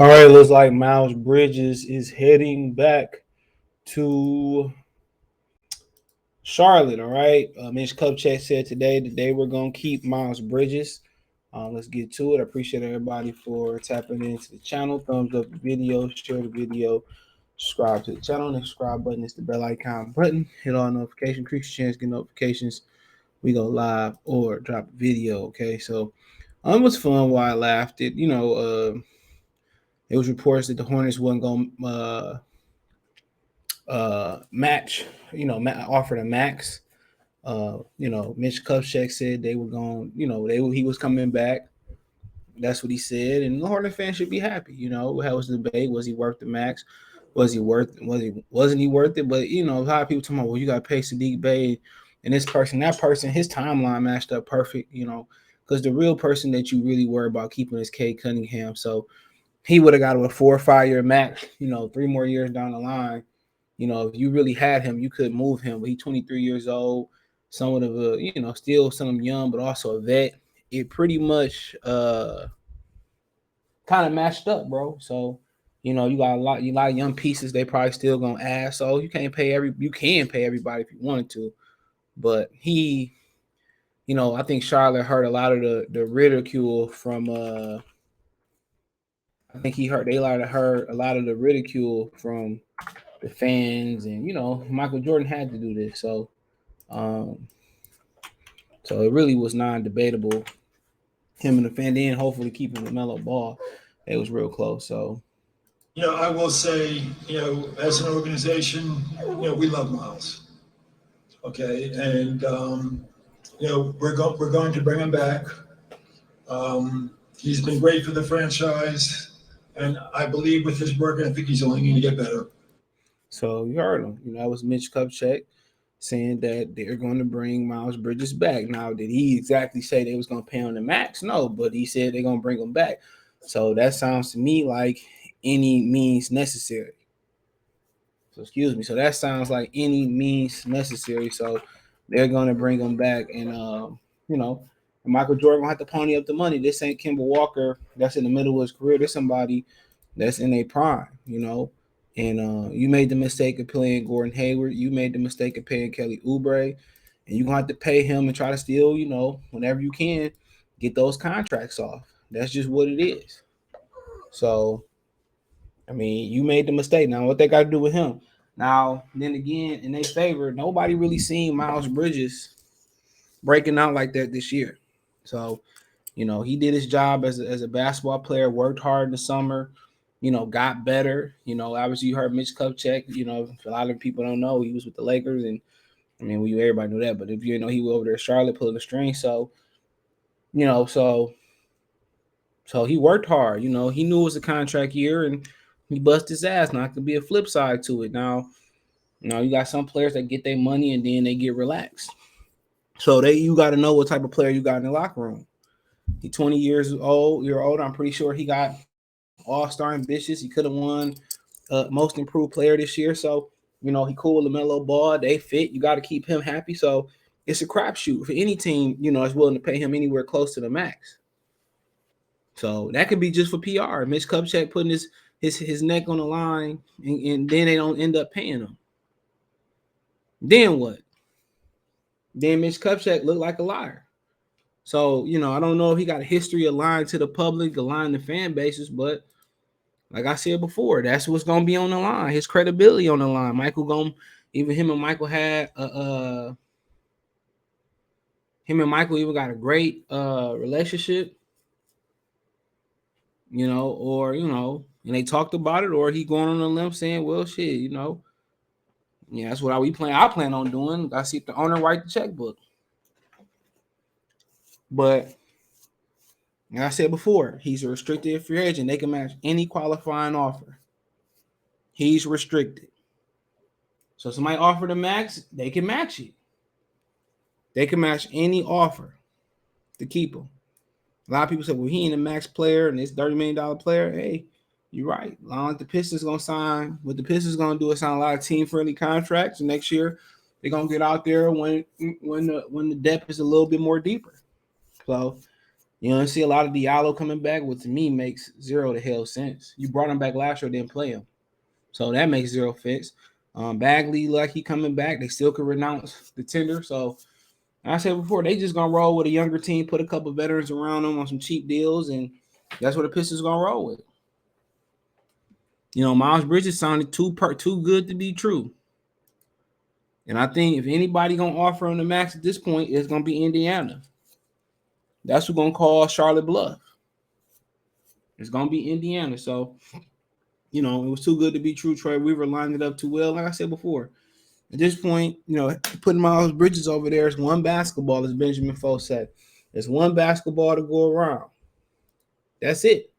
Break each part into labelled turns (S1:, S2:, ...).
S1: All right, looks like Miles Bridges is heading back to Charlotte. All right, Mitch Kupchak said today that they were gonna keep Miles Bridges. Let's get to it. I appreciate everybody for tapping into the channel. Thumbs up the video, share the video, subscribe to the channel. The subscribe button is the bell icon button. Hit all notifications, increase your chance to get notifications. We go live or drop a video. Okay, so it was fun while I laughed. It was reports that the Hornets wasn't going to match, offered a max. Mitch Kupchak said they were going, he was coming back. That's what he said, and the Hornet fans should be happy. How was the debate? Was he worth the max? Wasn't he worth it? But a lot of people talking about, well, you got to pay Sadiq Bey and this person, that person. His timeline matched up perfect. Because the real person that you really worry about keeping is Cade Cunningham. So he would have got a 4 or 5 year max. 3 more years down the line. If you really had him, you could move him. But he's 23 years old, somewhat of a, still some young, but also a vet. It pretty much kind of matched up, bro. So, you got a lot of young pieces they probably still gonna ask. So you can pay everybody if you wanted to. But I think Charlotte heard a lot of the ridicule from I think he heard they heard a lot of the ridicule from the fans, and Michael Jordan had to do this. Um, so it really was non-debatable. Him and the fan, then hopefully keeping the mellow ball, it was real close. So
S2: I will say, as an organization, we love Miles. Okay, and we're going to bring him back. He's been great for the franchise, and I believe with his work ethic, he's only going to get better.
S1: So you heard him. That was Mitch Kupchak saying that they're going to bring Miles Bridges back. Now, did he exactly say they was going to pay him the max? No, but he said they're going to bring him back. So that sounds to me like any means necessary. So excuse me. So that sounds like any means necessary. So they're going to bring him back, and Michael Jordan gonna have to pony up the money. This ain't Kemba Walker that's in the middle of his career. This somebody that's in a prime. And you made the mistake of playing Gordon Hayward. You made the mistake of paying Kelly Oubre, and you're gonna have to pay him and try to still, whenever you can, get those contracts off. That's just what it is. So, I mean, you made the mistake. Now, what they got to do with him? Now, then again, in their favor, nobody really seen Miles Bridges breaking out like that this year. So, he did his job as a basketball player, worked hard in the summer, got better. Obviously you heard Mitch Kupchak, a lot of people don't know, he was with the Lakers, and I mean, everybody knew that, but if you know, he was over there at Charlotte pulling the string. So, you know, so so he worked hard. He knew it was a contract year, and he bust his ass. Now, it could be a flip side to it. Now, you got some players that get their money and then they get relaxed. So you got to know what type of player you got in the locker room. He's 20 years old. You're old. I'm pretty sure he got all-star ambitious. He could have won most improved player this year. So, he cool with LaMelo Ball. They fit. You got to keep him happy. So it's a crapshoot for any team, that's willing to pay him anywhere close to the max. So that could be just for PR. Mitch Kupchak putting his neck on the line, and then they don't end up paying him. Then what? Then Mitch Kupchak looked like a liar. So, I don't know if he got a history of lying to the public, of lying to fan bases, but like I said before, that's what's gonna be on the line. His credibility on the line. Even him and Michael had him and Michael even got a great relationship, and they talked about it, or he going on a limb saying, well, shit, yeah, that's what I plan on doing. I see if the owner write the checkbook. But like I said before, he's a restricted free agent. They can match any qualifying offer. He's restricted. So somebody offered a max, they can match it. They can match any offer to keep him. A lot of people say, well, he ain't a max player and this $30 million player. Hey, you're right. Long as the Pistons gonna sign, what the Pistons gonna do is sign a lot of team-friendly contracts. And next year, they're gonna get out there when the depth is a little bit more deeper. So You know, I see a lot of Diallo coming back, which to me makes zero to hell sense. You brought him back last year, didn't play him, so that makes zero sense. Bagley, like he coming back, they still could renounce the tender. So like I said before, they just gonna roll with a younger team, put a couple veterans around them on some cheap deals, and that's what the Pistons gonna roll with. You know, Miles Bridges sounded too good to be true. And I think if anybody gonna offer him the max at this point, it's gonna be Indiana. That's who's gonna call Charlotte bluff. It's gonna be Indiana. So, you know, it was too good to be true. Troy Weaver lined it up too well. Like I said before, at this point, you know, putting Miles Bridges over there is one basketball, as Benjamin Foe said. It's one basketball to go around. That's it.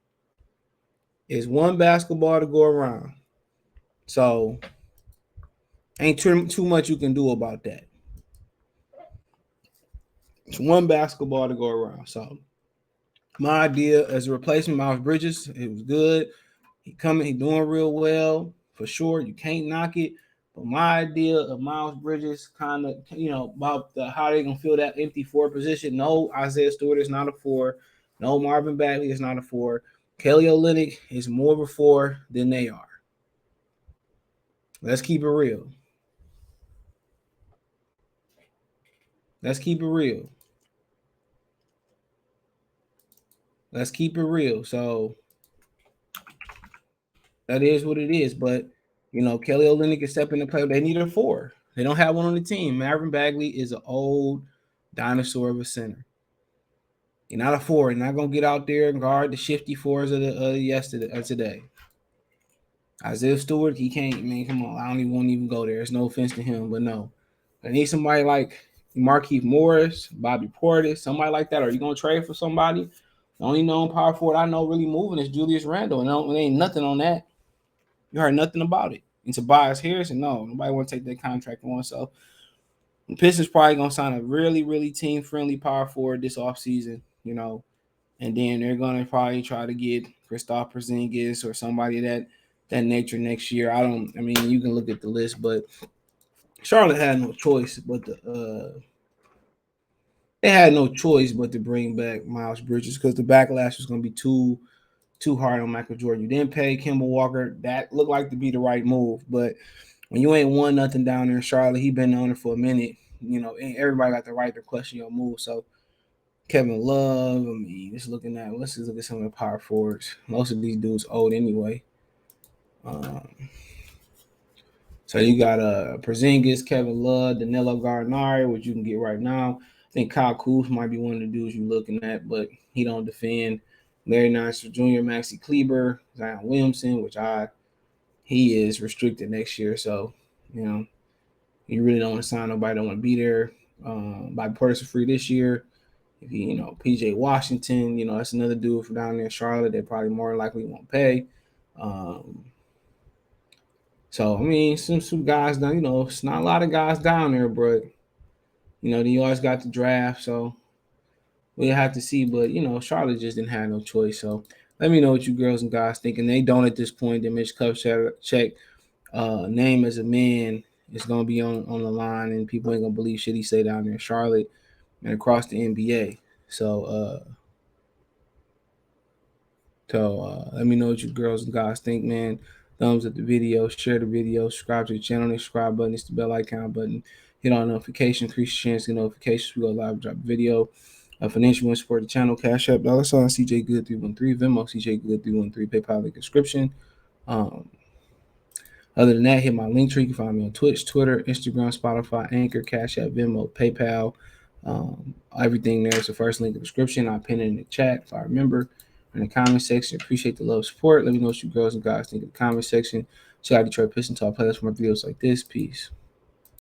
S1: It's one basketball to go around. So ain't too much you can do about that. It's one basketball to go around. So my idea as a replacement, Miles Bridges, it was good. He doing real well for sure. You can't knock it. But my idea of Miles Bridges, kind of, you know, about how they gonna fill that empty four position. No, Isaiah Stewart is not a four. No, Marvin Bagley is not a four. Kelly Olynyk is more of a four than they are. Let's keep it real. Let's keep it real. Let's keep it real. So that is what it is. But you know, Kelly Olynyk is stepping to play. They need a four. They don't have one on the team. Marvin Bagley is an old dinosaur of a center. You're not a four. You're not gonna get out there and guard the shifty fours of the today. Isaiah Stewart, he can't. Man, come on. I don't even want to even go there. It's no offense to him, but no. I need somebody like Markieff Morris, Bobby Portis, somebody like that. Are you gonna trade for somebody? The only known power forward I know really moving is Julius Randle, and there ain't nothing on that. You heard nothing about it. And Tobias Harrison, no, nobody want to take that contract on. So the Pistons probably gonna sign a really, really team friendly power forward this offseason, you know, and then they're gonna probably try to get Kristaps Porzingis or somebody that nature next year. I mean, you can look at the list, but Charlotte had no choice but they had no choice but to bring back Miles Bridges because the backlash was gonna be too hard on Michael Jordan. You didn't pay Kemba Walker. That looked like to be the right move, but when you ain't won nothing down there in Charlotte, he been on it for a minute. You know, everybody got the right to question your move. So Kevin Love, I mean, let's just look at some of the power forwards. Most of these dudes old anyway. So you got Porzingis, Kevin Love, Danilo Gallinari, which you can get right now. I think Kyle Kuz might be one of the dudes you're looking at, but he don't defend. Larry Nassar Jr., Maxi Kleber, Zion Williamson, he is restricted next year. So, you know, you really don't want to sign nobody that don't want to be there. Bobby Portis is free this year. If you know, PJ Washington, you know, that's another dude from down there in Charlotte that probably more likely won't pay. So I mean, some guys down, you know, it's not a lot of guys down there, but you know, then you always got the draft, so we'll have to see. But you know, Charlotte just didn't have no choice. So let me know what you girls and guys think. And they don't at this point. That Mitch Kupchak name as a man is gonna be on the line, and people ain't gonna believe shit he say down there in Charlotte and across the NBA. So let me know what you girls and guys think, man. Thumbs up the video, share the video, subscribe to the channel. The subscribe button, it's the bell icon button. Hit on notification, increase your chance to get notifications. We go live, drop a video. Financial want to support the channel, Cash App, $, CJ Good 313, Venmo, CJ Good 313, PayPal link description. Other than that, hit my link tree. You can find me on Twitch, Twitter, Instagram, Spotify, Anchor, Cash App, Venmo, PayPal. Everything there is the first link in the description. I'll pin it in the chat if I remember. In the comment section, appreciate the love support. Let me know what you girls and guys think in the comment section. Check out Detroit Pistons Talk playlist for more videos like this. Peace.